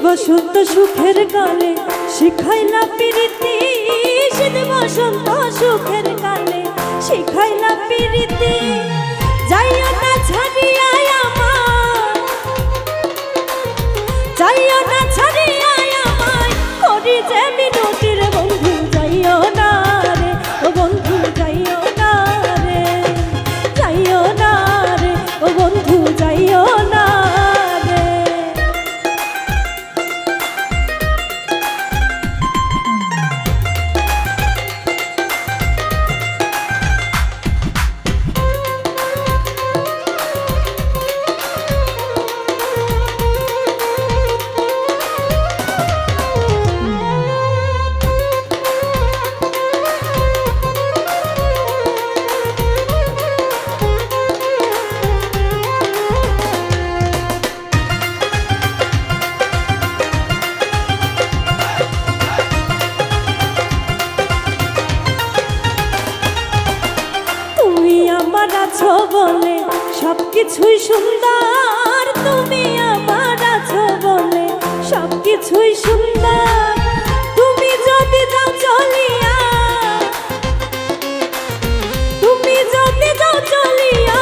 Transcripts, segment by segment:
বসন্ত সুখের কালে শিখাইলা প্রীতি, শীত বসন্ত সুখের কালে শিখাইলা প্রীতি। যাইও না ছাড়িয়া আমার, যাইও না ছাড়িয়া আমায়, করি যে মিনতির বন্ধু যাইও না রে, ও বন্ধু যাইও না রে, যাইও না রে, ও বন্ধু যাইও না রে। আছো বলে সবকিছুই সুন্দর, তুমি আমার আছো বলে সবকিছুই সুন্দর। তুমি যদি যাও চলিয়া, তুমি যদি যাও চলিয়া,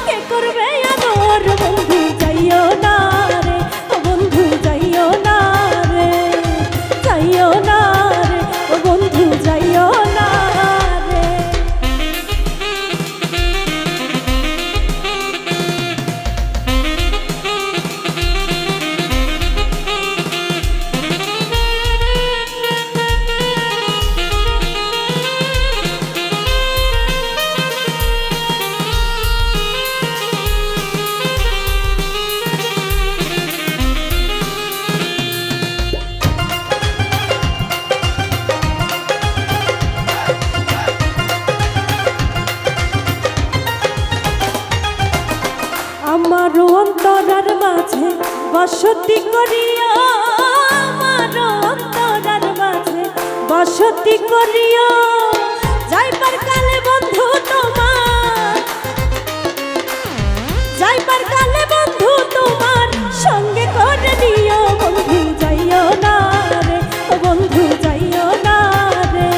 কে করবে আদর বন্ধু যাইও না রে, ও বন্ধু যাইও না রে, যাইও না রে, ও বন্ধু যাইও না রে। আমার অন্তরার মাঝে বসতি করিয়া, আমার অন্তরার মাঝে বসতি করিয়া, যাইবার কালে বন্ধু তোমার, যাইবার কালে বন্ধু তোমার সঙ্গে করে নিও বন্ধু যাইও না রে, ও বন্ধু যাইও না রে,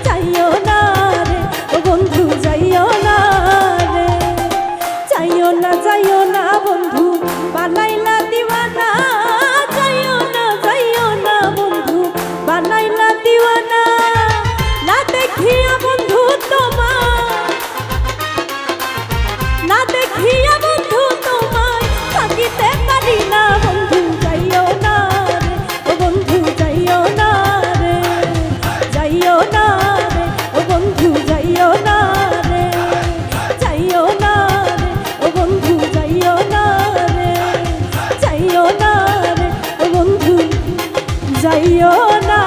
যাইও না রে, ও বন্ধু যাইও না রে, যাইও না, যাইও না বন্ধু বানাইলা দিওয়ানা, যাইও না, যাইও না বন্ধু বানাইলা দিওয়ানা। না দেখিয়া বন্ধু তোমার, না দেখিয়া বন্ধু তোমায় থাকিতে পারি না বন্ধু যাইও না রে, ও বন্ধু যাইও না রে, যাইও না রে, ও বন্ধু যাইও না রে, যাইও না রে, ও বন্ধু যাইও না রে, যাইও না রে, ও বন্ধু যাইও না।